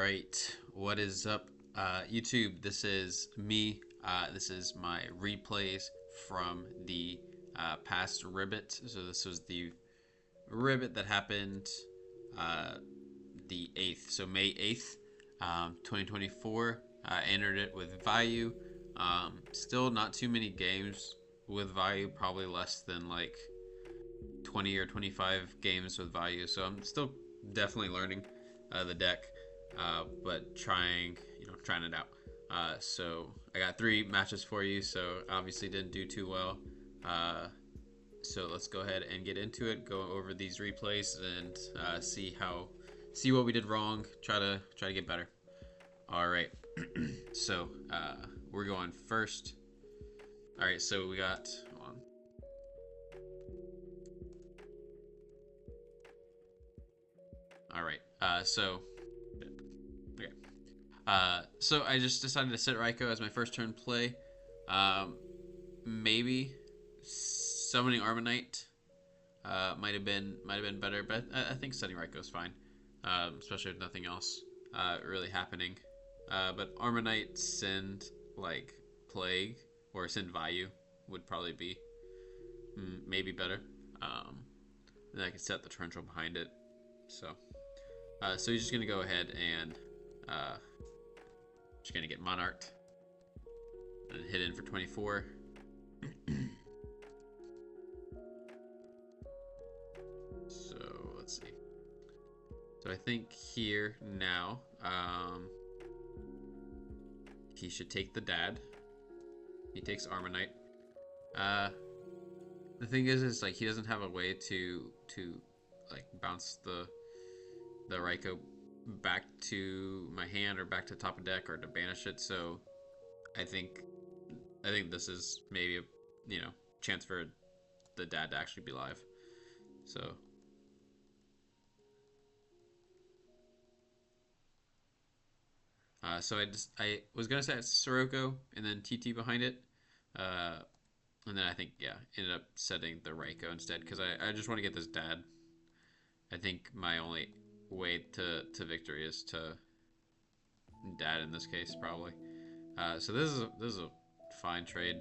right, what is up, YouTube? This is me. This is my replays from the past ribbit. So this was the ribbit that happened the 8th, so May 8th, 2024. I entered it with Vayu. Still not too many games with Vayu, probably less than like 20 or 25 games with Vayu. So I'm still definitely learning the deck, but trying it out. So I got 3 matches for you. So obviously didn't do too well. So let's go ahead and get into it. Go over these replays and see what we did wrong. Try to get better. All right. So we're going first. All right. So we got. Hold on. All right. So I just decided to set Raikou as my first turn play. Maybe summoning Armanite might have been better, but I think setting Raikou is fine, especially if nothing else really happening. But Armanite, send like Plague or send Vayu would probably be maybe better. And I could set the Torrential behind it. So he's just gonna go ahead and just gonna get Monarch and hit in for 24. So let's see. So I think here now he should take the dad. He takes Armanite. The thing is like he doesn't have a way to like bounce the Raikou back to my hand or back to the top of deck or to banish it. So I think this is maybe a chance for the dad to actually be live. So I was gonna set Sirocco and then TT behind it, and then I think ended up setting the Raikou instead because I just want to get this dad. I think my only way to victory is to dad in this case probably. So this is a fine trade.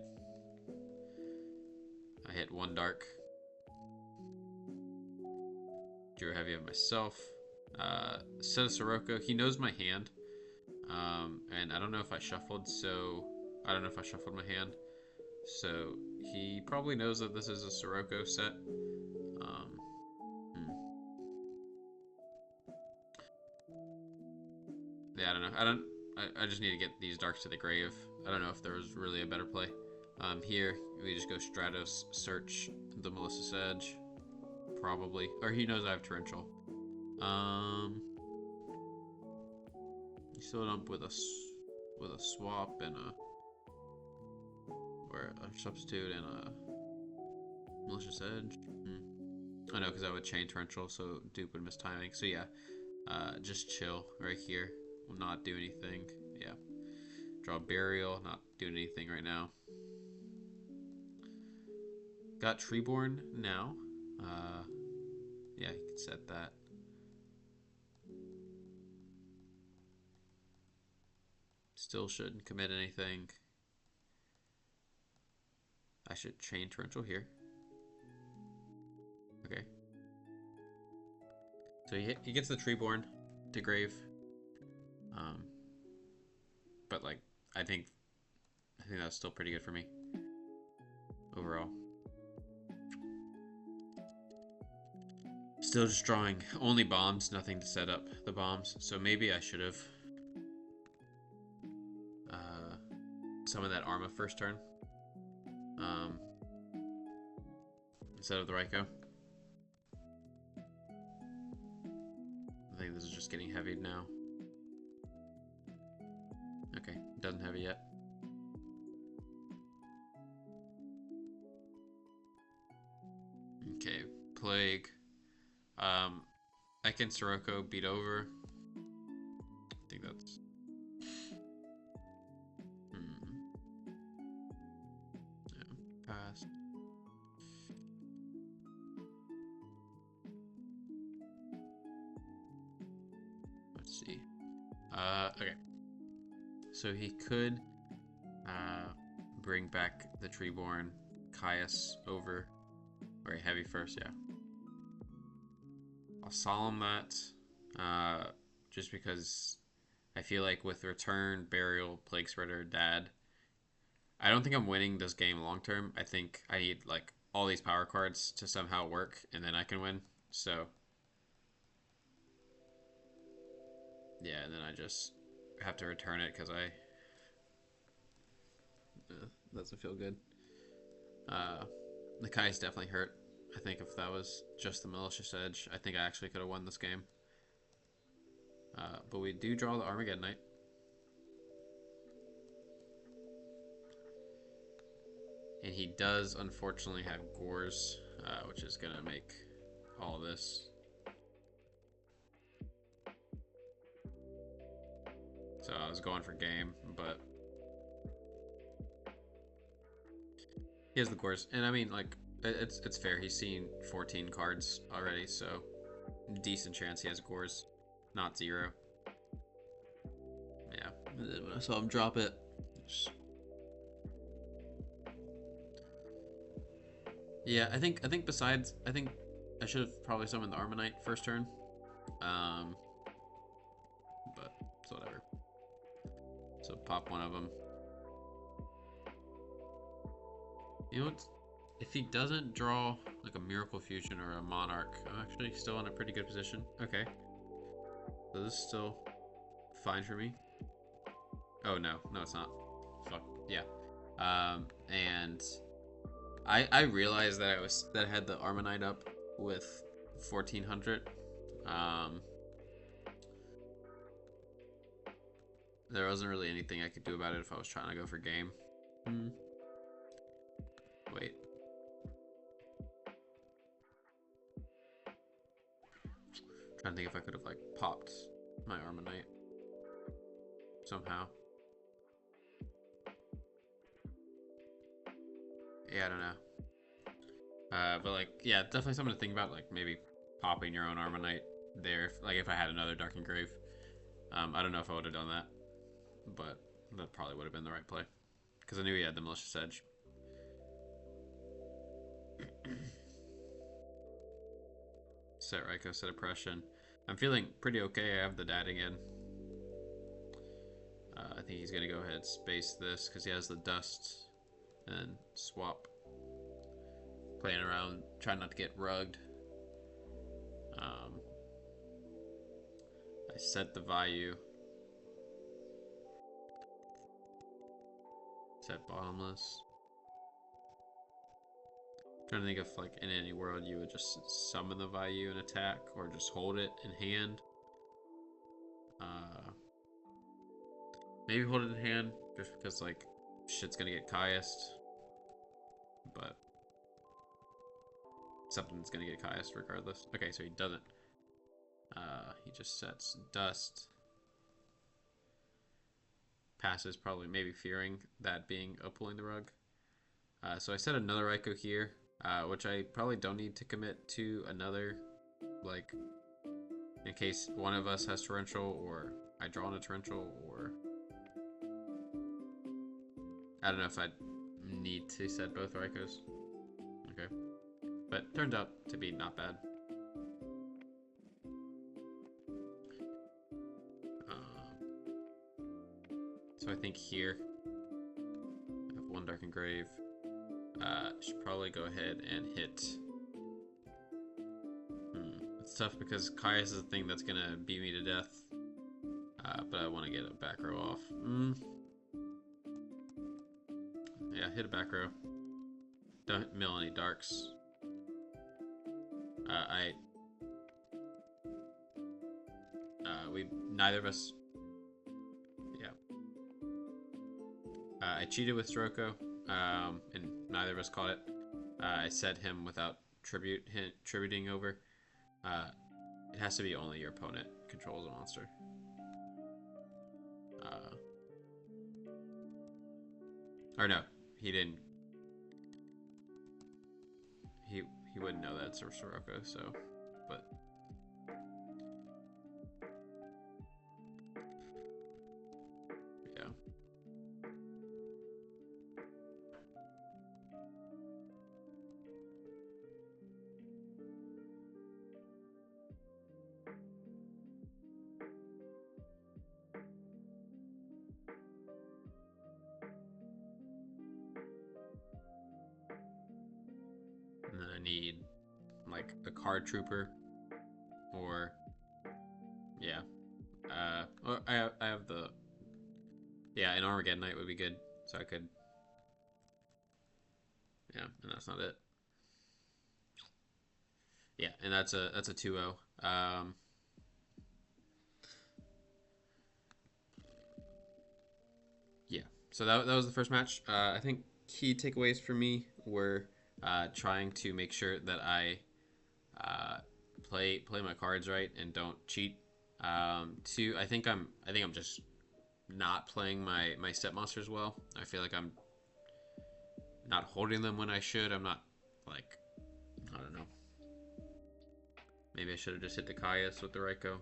I hit 1 dark. Drew heavy of myself. Set a Sirocco. He knows my hand. And I don't know if I shuffled, my hand. So he probably knows that this is a Sirocco set. Yeah, I don't know. I just need to get these darks to the grave. I don't know if there was really a better play. Here we just go Stratos, search the Melissa's Edge, probably, or he knows I have Torrential. You still up with a swap and a substitute and a Malicious Edge. I know, because I would chain Torrential, so dupe would miss timing. So yeah, just chill right here. Will not do anything. Yeah, draw Burial. Not doing anything right now. Got Treeborn now. Yeah, you can set that. Still shouldn't commit anything. I should chain Torrential here. Okay. So he gets the Treeborn to grave. But like I think that was still pretty good for me overall. Still just drawing only bombs, nothing to set up the bombs. So maybe I should have summoned that Arma first turn instead of the Raikou. I think this is just getting heavied now. Okay, doesn't heavy yet. Okay, Plague. I can Sirocco beat over. I think that's... Yeah, pass. Let's see. Okay. So he could bring back the Treeborn Caius over. Or heavy first, yeah. I'll solemn that. Just because I feel like with Return, Burial, Plague Spreader, Dad, I don't think I'm winning this game long term. I think I need like all these power cards to somehow work, and then I can win. So yeah, and then I just have to return it because I doesn't feel good. The Kai's definitely hurt. I think if that was just the Malicious Edge, I think I actually could have won this game. But we do draw the Armageddon Knight. And he does, unfortunately, have Gores, which is going to make all this. So I was going for game, but he has the Gores. And I mean, like, it's fair. He's seen 14 cards already, so decent chance he has Gores, not 0. Yeah, when I saw him drop it, yeah, I think besides, I think I should have probably summoned the Armonite first turn. But it's whatever. So pop one of them. You know what? If he doesn't draw like a Miracle Fusion or a Monarch, I'm actually still in a pretty good position. Okay. So this is still fine for me. Oh no, no it's not. Fuck. Yeah. And I realized that I had the Armonite up with 1400. There wasn't really anything I could do about it if I was trying to go for game. Wait. Trying to think if I could have like popped my Armonite somehow. Yeah, I don't know. But like, yeah, definitely something to think about. Like maybe popping your own Armonite there. Like if I had another Dark Engrave. I don't know if I would have done that, but that probably would have been the right play because I knew he had the Malicious Edge. Set Raikou, set Oppression. I'm feeling pretty okay. I have the Dad again. I think he's gonna go ahead and space this because he has the Dust and swap. Playing around, trying not to get rugged. I set the Vayu. Set Bottomless. Trying to think if, like, in any world you would just summon the Vayu and attack, or just hold it in hand. Maybe hold it in hand, just because, like, shit's gonna get Caiused. But something's gonna get Caiused regardless. Okay, so he doesn't. He just sets Dust. Passes, probably maybe fearing that being pulling the rug. So I set another Raikou here, which I probably don't need to commit to another, like, in case one of us has Torrential, or I draw on a Torrential, or I don't know if I need to set both Raikous. Okay. But turned out to be not bad. So I think here I have one Dark Engrave. Should probably go ahead and hit. It's tough because Caius is the thing that's gonna beat me to death. But I want to get a back row off. Yeah, hit a back row. Don't mill any darks. Neither of us. Yeah. I cheated with Stroko, and neither of us caught it. I set him without tributing over. It has to be only your opponent controls a monster. Or no, he didn't. He wouldn't know that it's Sirocco, so, but need like a card trooper, or yeah, or I have the an Armageddon Knight would be good, so I could and that's not it. Yeah, and that's a 2-0. Yeah, so that was the first match. I think key takeaways for me were trying to make sure that I play my cards right and don't cheat. Two, I think I'm just not playing my step monsters well. I feel like I'm not holding them when I should. I'm not like I don't know. Maybe I should have just hit the Caius with the Raikou.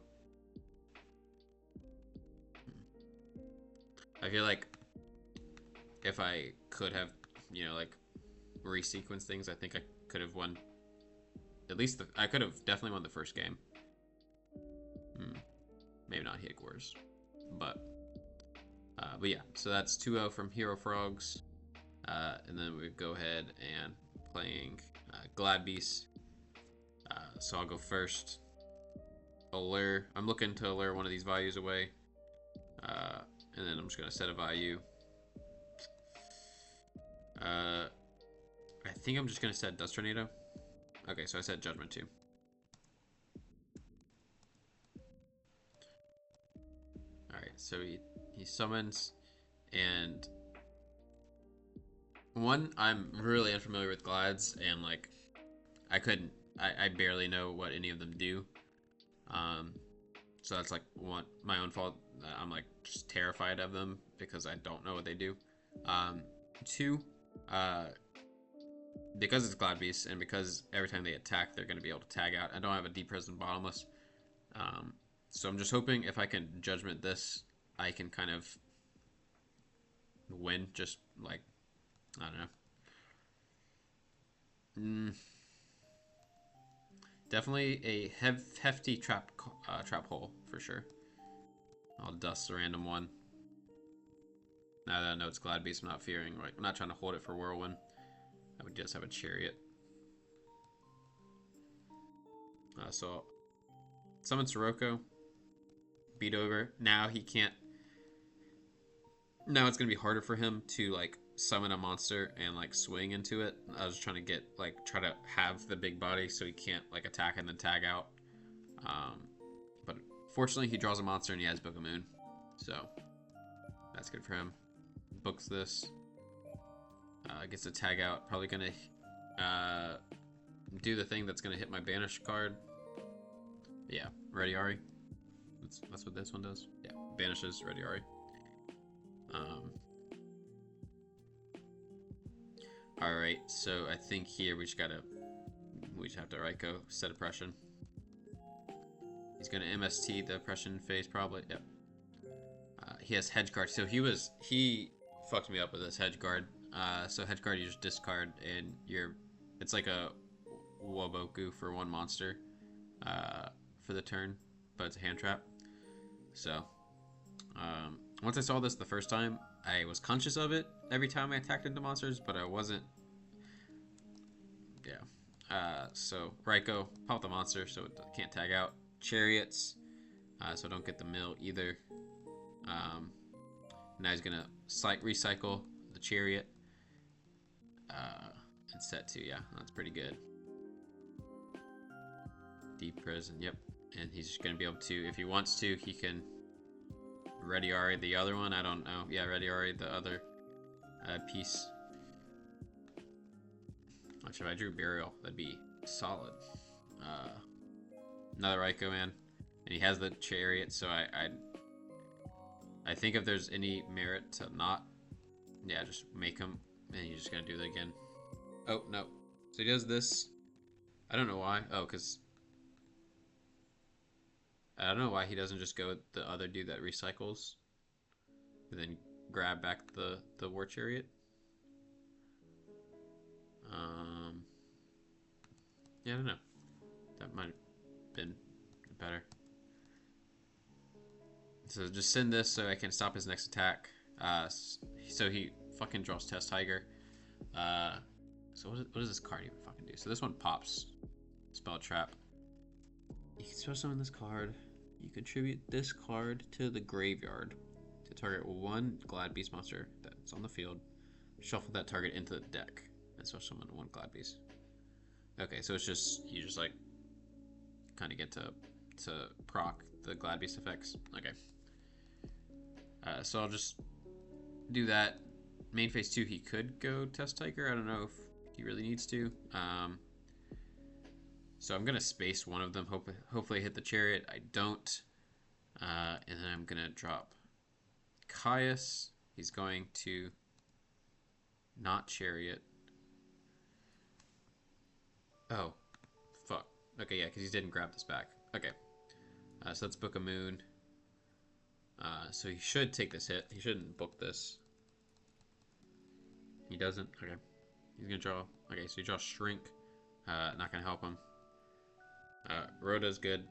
I feel like if I could have, like resequenced things, I think I could have won. At least I could have definitely won the first game. Maybe not Hit Wars, but yeah. So that's 2-0 from Hero Frogs, and then we go ahead and playing Glad Beast. So I'll go first. Allure. I'm looking to allure one of these Vayus away, and then I'm just gonna set a Vayu. I think I'm just gonna set Dust Tornado. Okay, so I said Judgment too. Alright, so he summons, and one, I'm really unfamiliar with Glads, and like I barely know what any of them do. So that's like my own fault. I'm like just terrified of them because I don't know what they do. Two, because it's Glad Beast and because every time they attack, they're going to be able to tag out. I don't have a Deep Prison Bottomless. So I'm just hoping if I can Judgment this, I can kind of win. Just like, I don't know. Definitely a hefty trap hole for sure. I'll dust a random one. Now that I know it's Glad Beast, I'm not fearing. Like, I'm not trying to hold it for Whirlwind. I would just have a Chariot. So summon Sirocco. Beat over. Now he can't. Now it's gonna be harder for him to like summon a monster and like swing into it. I was trying to try to have the big body so he can't like attack and then tag out. But fortunately he draws a monster and he has Book of Moon, so that's good for him. Books this. Gets a tag out. Probably gonna do the thing that's gonna hit my banish card. Yeah, Ready Ari. That's what this one does. Yeah, banishes Ready Ari. All right, so I think here we just have to Raikou, set oppression. He's gonna MST the oppression phase probably. Yep. He has hedge guard, so he fucked me up with this hedge guard. So hedge guard, you just discard and it's like a Woboku for one monster for the turn, but it's a hand trap. So once I saw this the first time, I was conscious of it every time I attacked into monsters, but I wasn't. Yeah. So Raikou, pop the monster so it can't tag out. Chariots, so don't get the mill either. Now he's gonna recycle the Chariot and set 2. Yeah, that's pretty good. Deep Prison, yep. And he's just gonna be able to, if he wants to, he can Ready Ari the other one. I don't know. Yeah, Ready Ari the other piece. If I drew Burial, that'd be solid. Another Raikou, man, and he has the Chariot, so I think if there's any merit to not, yeah, just make him, and he's just gonna do that again. Oh no, so he does this. I don't know why. Oh, because I don't know why he doesn't just go with the other dude that recycles, and then grab back the War Chariot. Yeah, I don't know. That might have been better. So just send this so I can stop his next attack. So he fucking draws Test Tiger. So what does this card even fucking do? So this one pops spell trap. You can special summon this card. You contribute this card to the graveyard to target one Glad Beast monster that's on the field. Shuffle that target into the deck and special summon one Glad Beast. Okay, so it's just you just like kind of get to proc the Glad Beast effects. Okay. So I'll just do that. Main phase 2, he could go Test Tiger. I don't know if he really needs to. So I'm going to space one of them. Hopefully I hit the Chariot. I don't. And then I'm going to drop Caius. He's going to not Chariot. Oh, fuck. Okay, yeah, because he didn't grab this back. Okay. So let's book a Moon. So he should take this hit. He shouldn't book this. He doesn't? Okay. He's going to draw. Okay, so he draws Shrink. Not going to help him. Rhoda's good.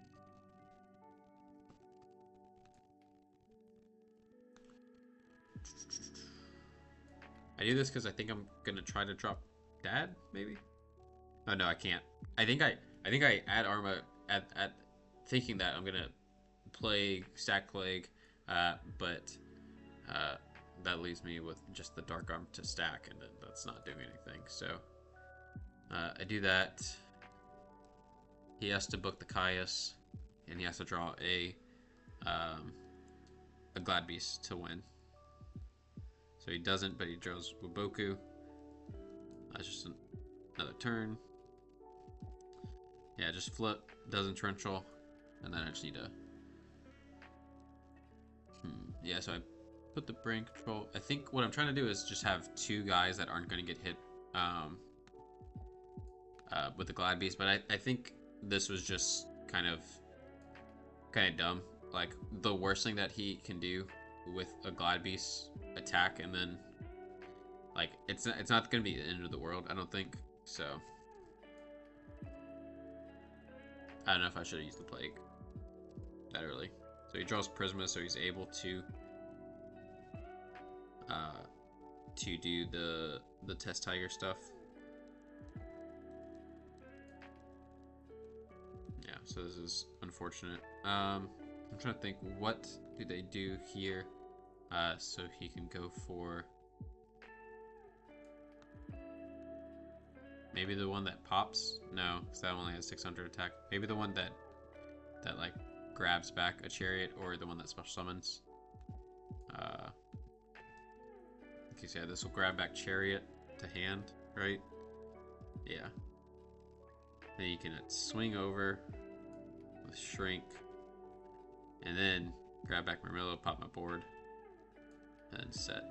I do this because I think I'm going to try to drop Dad, maybe? Oh, no, I can't. I think I add Arma at thinking that I'm going to Plague, stack Plague, but that leaves me with just the Dark Arm to stack, and that's not doing anything. So I do that. He has to book the Caius, and he has to draw a Glad Beast to win. So he doesn't, but he draws Waboku. That's just another turn. Yeah, just flip, doesn't torrential, and then I just need to. Yeah, so I put the brain control. I think what I'm trying to do is just have two guys that aren't going to get hit with the Glad Beast, but I think this was just kind of dumb. Like, the worst thing that he can do with a Glad Beast attack, and then like it's not going to be the end of the world, I don't think. So I don't know if I should have used the Plague that early. So he draws Prisma, so he's able to do the Test Tiger stuff. Yeah, so this is unfortunate. I'm trying to think, what do they do here so he can go for maybe the one that pops? No, because that only has 600 attack. Maybe the one that like grabs back a Chariot, or the one that special summons. Okay, so yeah, this will grab back Chariot to hand, right? Yeah. Then you can swing over with Shrink, and then grab back Marmillo, pop my board, and set.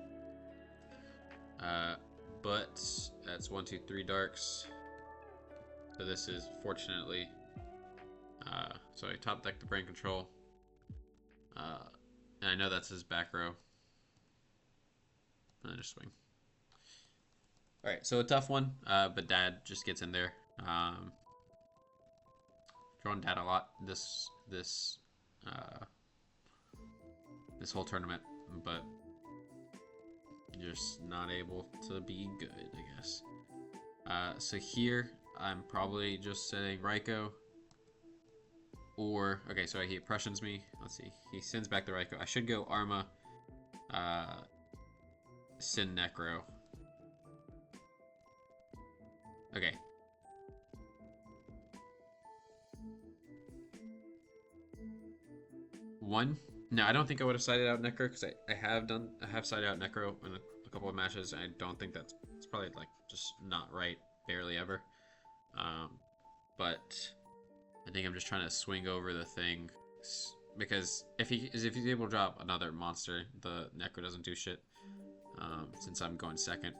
But that's 1, 2, 3 darks. So this is fortunately. So I top deck the brain control. And I know that's his back row. And I just swing. Alright, so a tough one, but Dad just gets in there. Drawn Dad a lot this whole tournament, but just not able to be good, I guess. So here I'm probably just setting Raikou. Or, okay, so he oppressions me. Let's see. He sends back the Raikou. I should go Arma, Sin Necro. Okay. One. No, I don't think I would have sided out Necro, because I have sided out Necro in a couple of matches, and I don't think it's probably like just not right, barely ever. But I think I'm just trying to swing over the thing, because if he's able to drop another monster, the Necro doesn't do shit. Since I'm going second,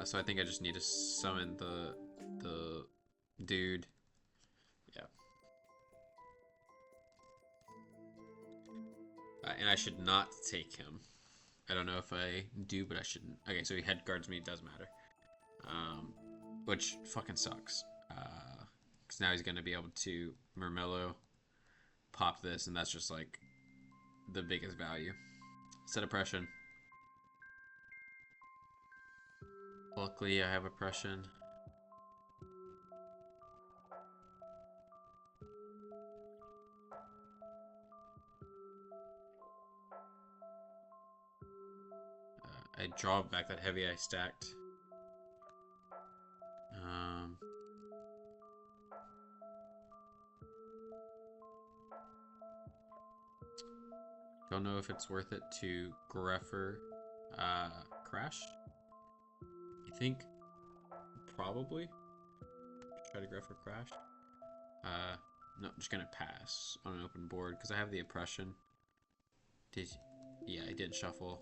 so I think I just need to summon the dude. Yeah. And I should not take him. I don't know if I do, but I shouldn't. Okay, so he head guards me. It does matter. Which fucking sucks. Because now he's going to be able to Murmello, pop this, and that's just like the biggest value. Set oppression. Luckily, I have oppression. I draw back that heavy I stacked. Don't know if it's worth it to Greffer Crash. I think probably try to Greffer Crash. No, I'm just gonna pass on an open board because I have the impression. Yeah, I did shuffle.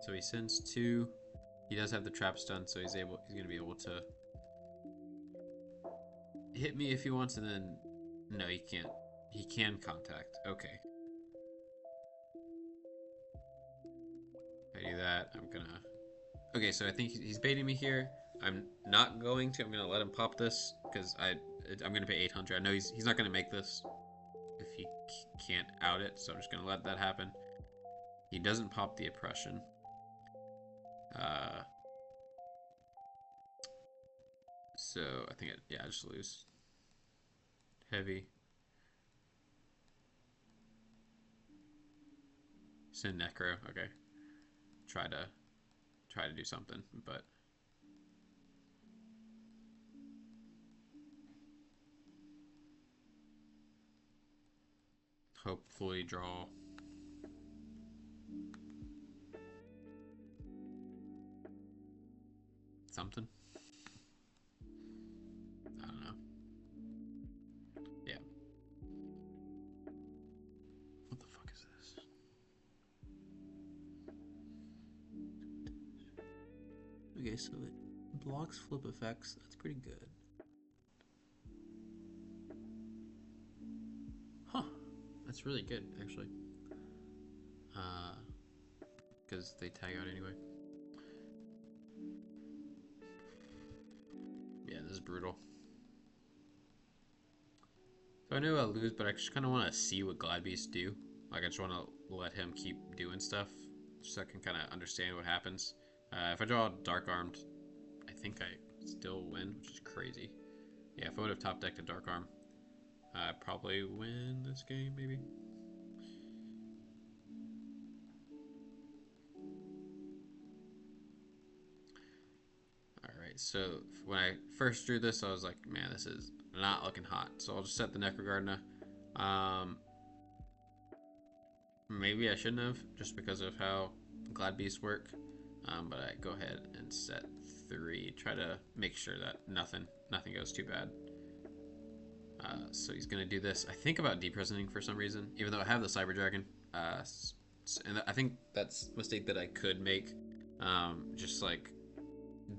So he sends 2. He does have the trap stun, so he's gonna be able to hit me if he wants, and then no, he can't. He can contact. Okay. If I do that, I'm gonna. Okay, so I think he's baiting me here. I'm not going to. I'm gonna let him pop this because I'm gonna pay 800. I know he's not gonna make this if he can't out it, so I'm just gonna let that happen. He doesn't pop the oppression. So I think I just lose. Heavy. Send Necro. Okay. Try to do something, but hopefully draw. Something. I don't know. Yeah. What the fuck is this? Okay, so it blocks flip effects. That's pretty good. Huh. That's really good, actually. Because they tag out anyway. Yeah, this is brutal. So I know I'll lose, but I just kind of want to see what Glad Beasts do. Like, I just want to let him keep doing stuff so I can kind of understand what happens. If I draw Dark Armed, I think I still win, which is crazy. Yeah, if I would have top decked a Dark Arm, I'd probably win this game, maybe. Alright, so when I first drew this, I was like, man, this is not looking hot. So I'll just set the Necrogardna. Maybe I shouldn't have, just because of how Glad Beasts work. But I go ahead and set 3. Try to make sure that nothing goes too bad. So he's gonna do this. I think about depresenting for some reason, even though I have the Cyber Dragon. And I think that's a mistake that I could make. Just like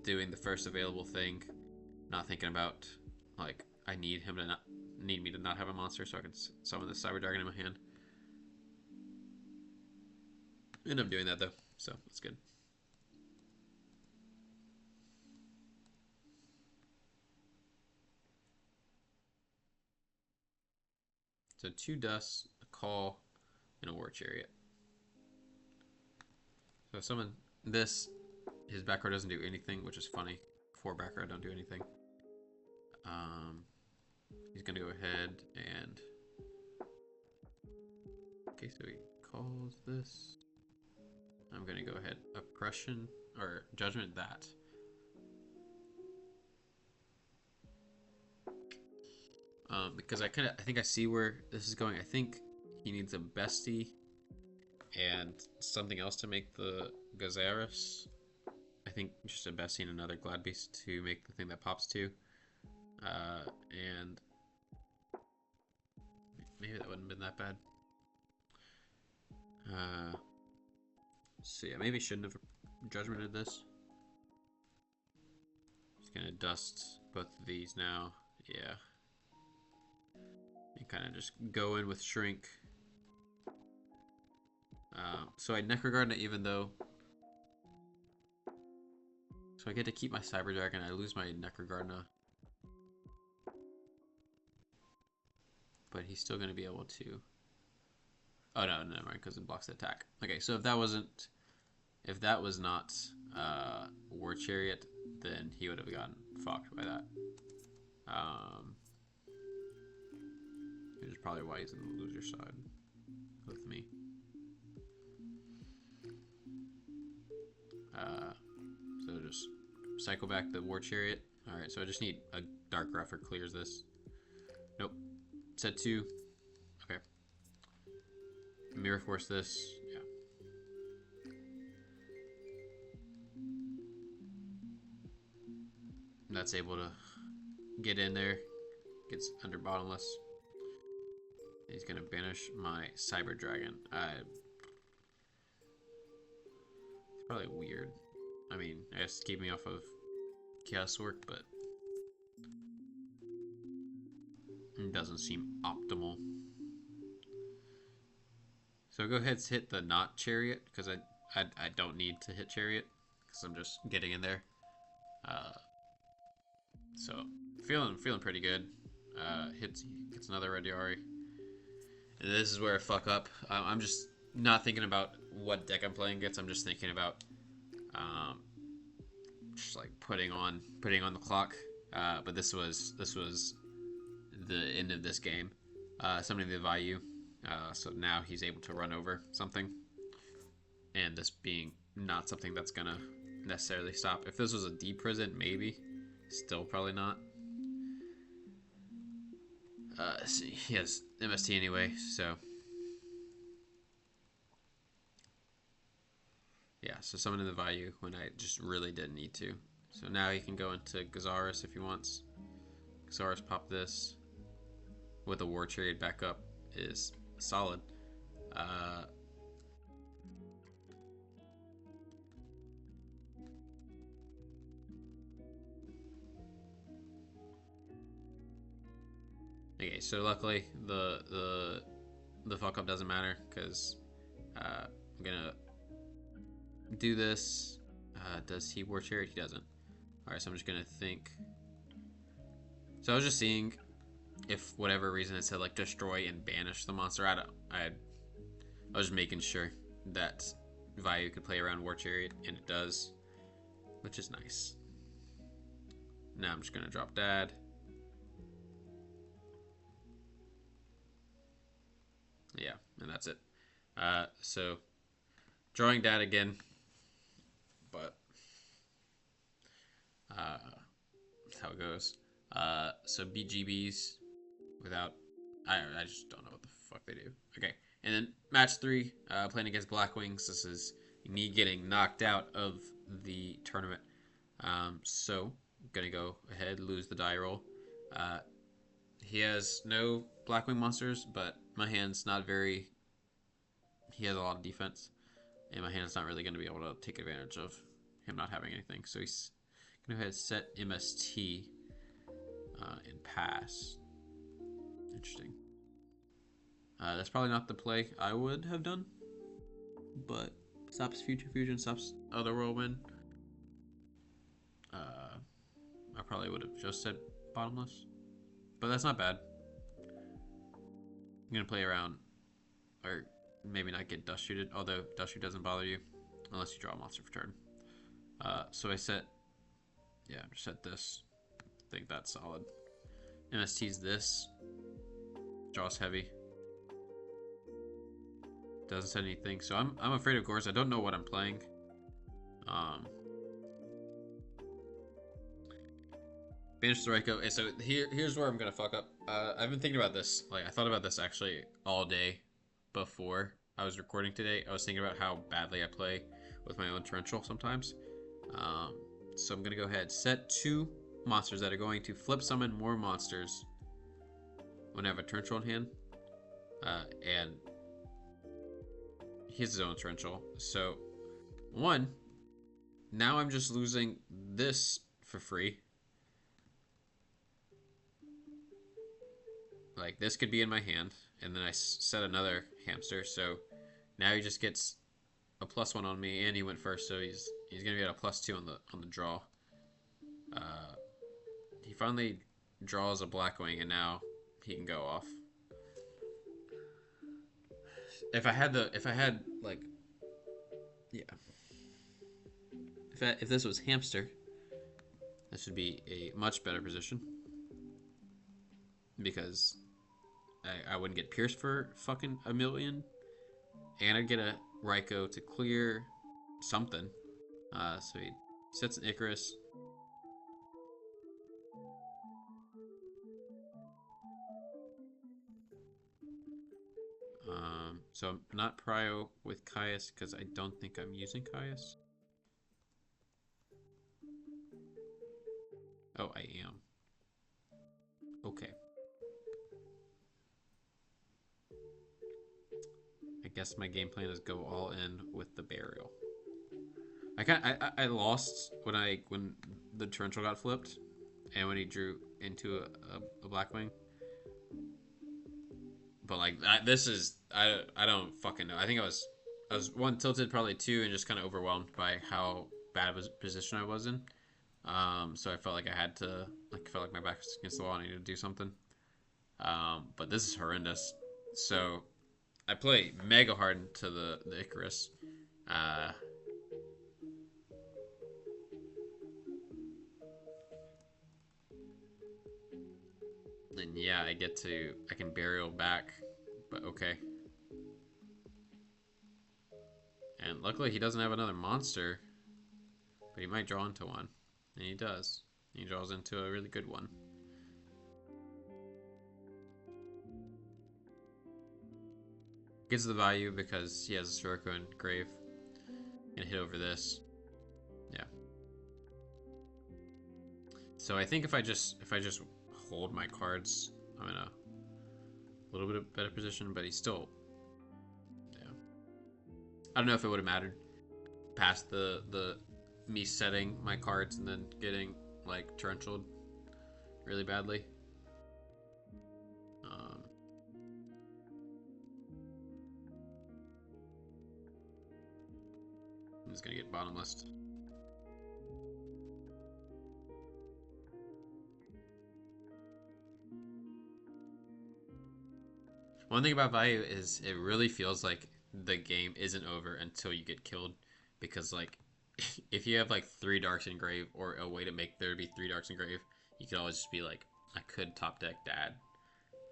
doing the first available thing, not thinking about like I need me to not have a monster, so I can summon the Cyber Dragon in my hand. End up doing that though, so that's good. So 2 dusts, a call, and a War Chariot. So if summon this, his back row doesn't do anything, which is funny. 4 back row don't do anything. He's gonna go ahead and okay, so he calls this. I'm gonna go ahead oppression or judgment that. Because I think I see where this is going. I think he needs a bestie and something else to make the Gazaris. I think just a bestie and another Glad Beast to make the thing that pops 2. And maybe that wouldn't have been that bad. So yeah, maybe shouldn't have judgmented this. Just gonna dust both of these now. Yeah. And kind of just go in with Shrink. So I Necrogardna even though. So I get to keep my Cyber Dragon. I lose my Necrogardna. But he's still going to be able to. Oh no, never mind, because it blocks the attack. Okay, so if that was not War Chariot, then he would have gotten fucked by that. Just probably why he's in the loser side with me. So just cycle back the War Chariot. Alright, so I just need a Dark Graphic clears this. Nope. Set 2. Okay. Mirror Force this. Yeah. That's able to get in there. Gets under Bottomless. He's gonna banish my Cyber Dragon. It's probably weird. I mean, I guess keep me off of Chaos Work, but it doesn't seem optimal. So go ahead and hit the not Chariot, because I don't need to hit Chariot, because I'm just getting in there. So feeling pretty good. Gets another Red Yari. And this is where I fuck up. I'm just not thinking about what deck I'm playing against. I'm just thinking about just like putting on the clock. But this was the end of this game. Summoning the Vayu. So now he's able to run over something. And this being not something that's gonna necessarily stop. If this was a D prison, maybe. Still probably not. See, he has MST anyway, so yeah. So summoning the Vayu when I just really didn't need to. So now he can go into Gazaris if he wants. Gazaris pop this with a War Chariot backup is solid. Okay, so luckily the fuck up doesn't matter because I'm gonna do this. Does he War Chariot? He doesn't. Alright, so I'm just gonna think. So I was just seeing if whatever reason it said like destroy and banish the monster. I was just making sure that Vayu could play around War Chariot, and it does, which is nice. Now I'm just gonna drop Dad. Yeah, and that's it. So drawing Dad again, but that's how it goes. So BGBs without, I just don't know what the fuck they do. Okay, and then match 3, playing against Black Wings. This is me getting knocked out of the tournament. So I'm gonna go ahead, lose the die roll. He has no Blackwing monsters, but my hand's not very... He has a lot of defense, and my hand's not really going to be able to take advantage of him not having anything. So he's going to go ahead and set MST and pass. Interesting. That's probably not the play I would have done, but stops Future Fusion, stops Otherworld Win. I probably would have just said Bottomless. But that's not bad. I'm going to play around, or maybe not get Dust Shooted, although Dust Shoot doesn't bother you unless you draw a monster for turn. So I set, yeah, just set this. I think that's solid. MST's this. Draws heavy. Doesn't set anything. So I'm afraid of Gores. I don't know what I'm playing. Banish the Reiko. So here's where I'm gonna fuck up. I've been thinking about this. Like I thought about this actually all day before I was recording today. I was thinking about how badly I play with my own torrential sometimes. So I'm gonna go ahead, set 2 monsters that are going to flip summon more monsters when I have a torrential in hand. And he has his own torrential. So 1, now I'm just losing this for free. Like this could be in my hand, and then I set another hamster. So now he just gets a +1 on me, and he went first, so he's gonna be at a +2 on the draw. He finally draws a Blackwing, and now he can go off. If I had like, yeah. If this was hamster, this would be a much better position because I wouldn't get pierced for fucking a million, and I'd get a Raikou to clear something. So he sets an Icarus. So I'm not prio with Caius because I don't think I'm using Caius. Oh, I am. Okay. I guess my game plan is go all in with the burial. I lost when the torrential got flipped, and when he drew into a Blackwing. But like this is I don't fucking know. I think I was one tilted, probably two, and just kind of overwhelmed by how bad of a position I was in. So I felt like I had to felt like my back was against the wall. I needed to do something. But this is horrendous. So I play mega hard into the Icarus. Uh, and yeah, I can burial back, but okay. And luckily he doesn't have another monster, but he might draw into one. And he does. He draws into a really good one. Gets the Vayu because he has a Soroko and Grave. And hit over this. Yeah. So I think if I just hold my cards, I'm in a little bit of better position, but he's still, yeah. I don't know if it would have mattered past the me setting my cards and then getting like torrentialed really badly. I'm just gonna get bottomless. One thing about Vayu is it really feels like the game isn't over until you get killed, because like if you have like 3 darks in grave or a way to make there be 3 darks in grave, you could always just be like, I could top deck dad.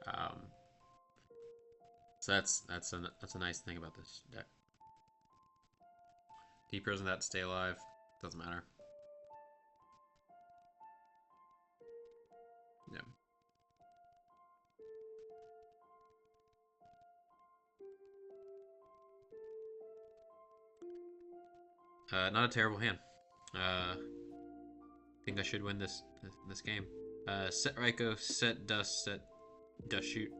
Um, so that's a nice thing about this deck. Deep Rose and that stay alive, doesn't matter. Yeah. Not a terrible hand. I think I should win this game. Set Raikou, set Dust Shoot.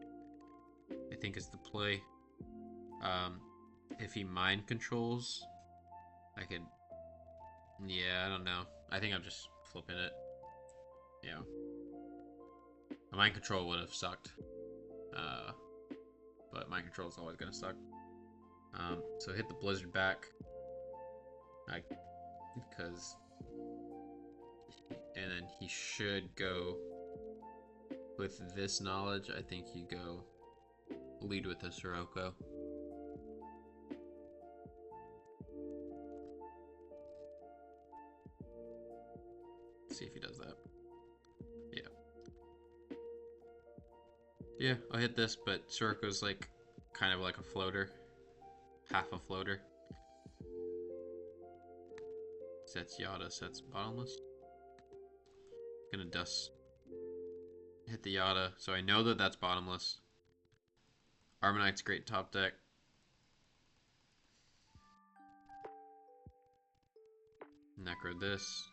I think is the play. If he mind controls, I could. Yeah, I don't know. I think I'm just flipping it. Yeah. A mind control would have sucked. But mind control is always gonna suck. So hit the Blizzard back. Because. And then he should go with this knowledge. I think you go lead with the Soroko. See if he does that. Yeah. Yeah, I'll hit this, but Soroko's like kind of like a floater. Half a floater. Sets Yada, sets bottomless. Gonna dust. Hit the Yada, so I know that that's bottomless. Armonite's great top deck. Necro this.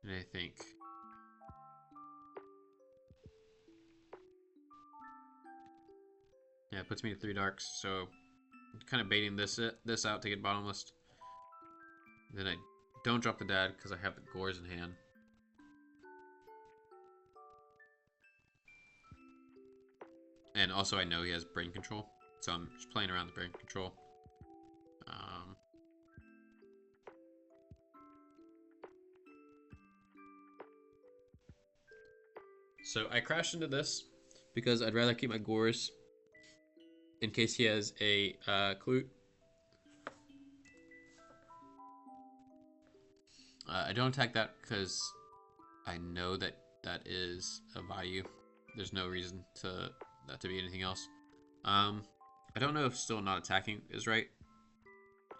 And I think yeah, it puts me to 3 darks, so I'm kind of baiting this out to get bottomless. Then I don't drop the dad because I have the Gores in hand. And also I know he has brain control, so I'm just playing around the brain control. So I crashed into this because I'd rather keep my Gores in case he has a Clute. I don't attack that because I know that that is a Vayu. There's no reason to that to be anything else. I don't know if still not attacking is right.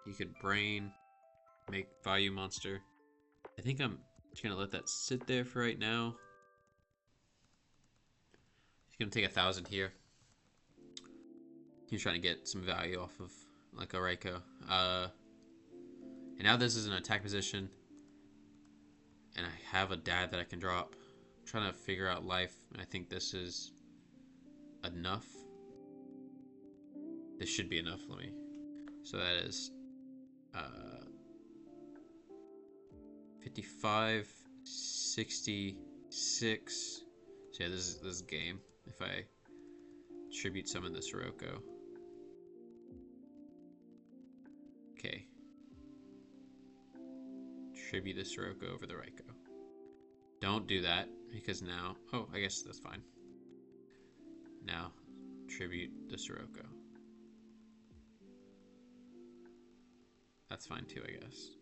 You could brain, make Vayu monster. I think I'm just gonna let that sit there for right now. He's gonna take 1,000 here. He's trying to get some value off of like a Raikou. And now this is an attack position. And I have a dad that I can drop. I'm trying to figure out life. And I think this is enough. This should be enough. Let me. So that is 55, 66. So yeah, this is game. If I tribute summon the Sirocco. Okay. Tribute the Sirocco over the Raikou. Don't do that, because now... Oh, I guess that's fine. Now, tribute the Sirocco. That's fine too, I guess.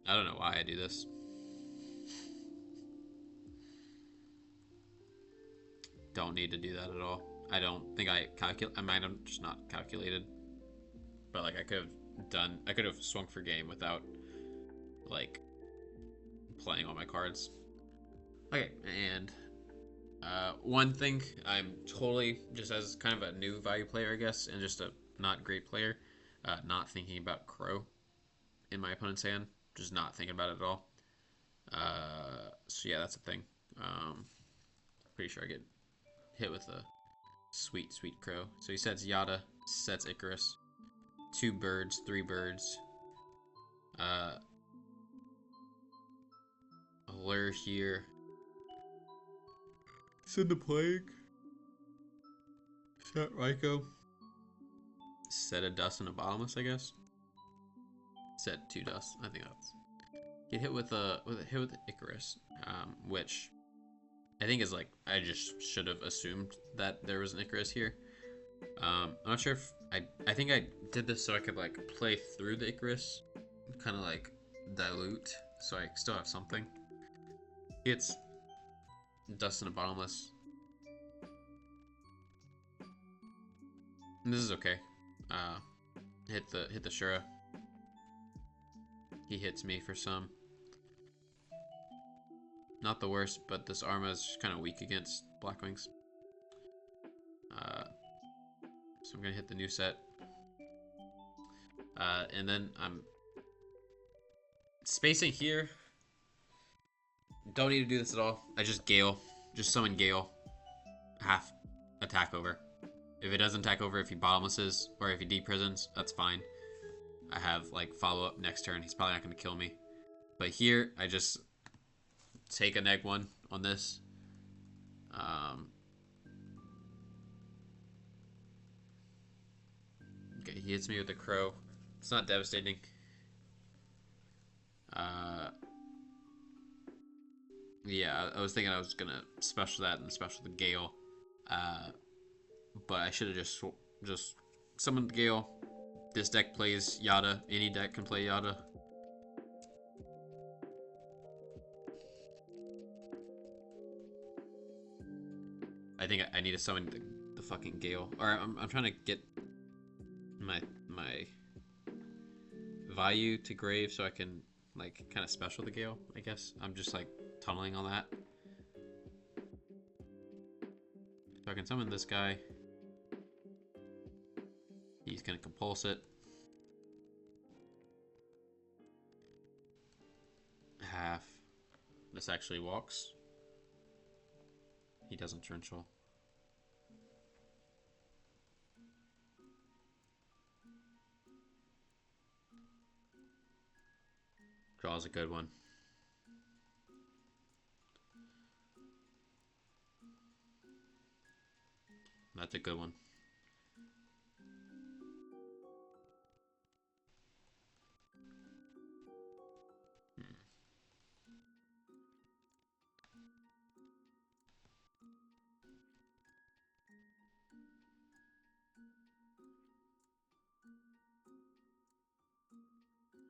I don't know why I do this. Don't need to do that at all. I don't think I calculate. I might have just not calculated. But like I could have done. I could have swung for game without like playing all my cards. Okay, and one thing I'm totally just as kind of a new value player, I guess, and just a not great player, not thinking about Crow in my opponent's hand. Just not thinking about it at all. So yeah, that's a thing. Pretty sure I get hit with a sweet Crow. So he sets Yada, sets Icarus. 2 birds, 3 birds. Allure here. Send the Plague. Set Raikou. Set a Dust and a Bottomless, I guess. Set 2 Dust. I think that's. Get hit with a hit with Icarus, which I think is like I just should have assumed that there was an Icarus here. I'm not sure if I think I did this so I could like play through the Icarus, kind of like dilute, so I still have something. It's Dust and a Bottomless. And this is okay. Hit the Shura. He hits me for some. Not the worst, but this Arma is just kind of weak against Blackwings. So I'm gonna hit the new set. And then I'm spacing here. Don't need to do this at all. I just Gale. Just summon Gale. Half attack over. If it doesn't attack over, if he bottomlesses or if he deprisons, that's fine. I have like follow up next turn. He's probably not going to kill me. But here, I just take a -1 on this. Okay, he hits me with a Crow. It's not devastating. Yeah, I was thinking I was gonna special that and special the Gale, but I should have just summoned the Gale. This deck plays Yada. Any deck can play Yada. I think I need to summon the fucking Gale. Or I'm trying to get my Vayu to grave so I can like kind of special the Gale. I guess I'm just like tunneling on that. So I can summon this guy. He's gonna compulse it. Half. This actually walks. He doesn't Trenchal. Draw's a good one. That's a good one.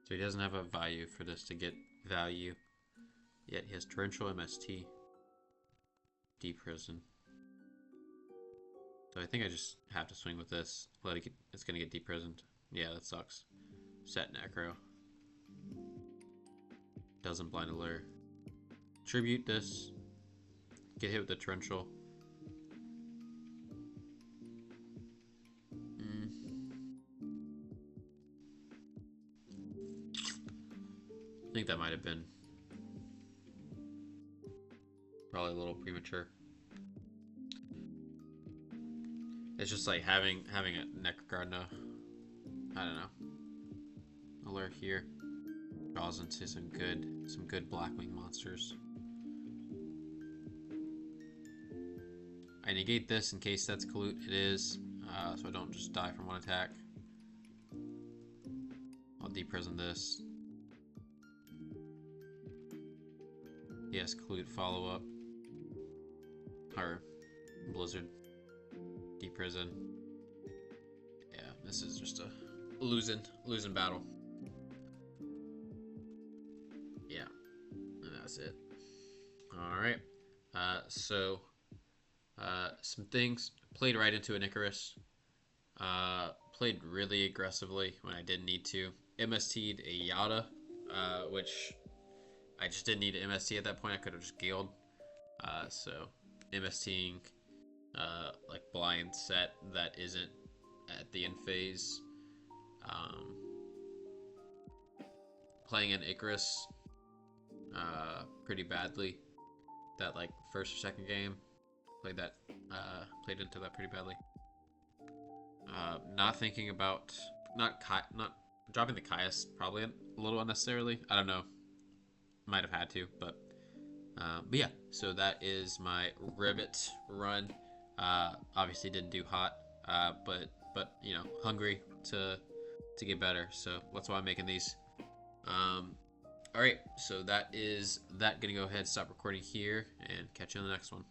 So he doesn't have a Vayu for this to get value. Yet he has torrential MST. Deprison. So I think I just have to swing with this. Let it get, it's gonna get deprisoned. Yeah, that sucks. Set Necro. Doesn't blind allure. Tribute this. Get hit with the torrential. I think that might have been probably a little premature. It's just like having a Necrogardna. I don't know. Allure here draws into some good Blackwing monsters. I negate this in case that's Colute. It is, so I don't just die from one attack. I'll deprison this. Yes, Colute follow up. Or Blizzard. Deprison. Yeah, this is just a losing battle. Yeah, and that's it. All right. So some things. Played right into an Icarus. Played really aggressively when I didn't need to. MST'd a Yada, which I just didn't need to MST at that point. I could have just Galed. So MSTing like blind set that isn't at the end phase. Playing an Icarus pretty badly. That like first or second game. Played into that pretty badly. Not thinking about not dropping the Caius probably a little unnecessarily. I don't know. Might have had to, but yeah. So that is my RBET run. Obviously didn't do hot, but you know, hungry to get better. So that's why I'm making these. All right. So that is that. Gonna go ahead, stop recording here, and catch you on the next one.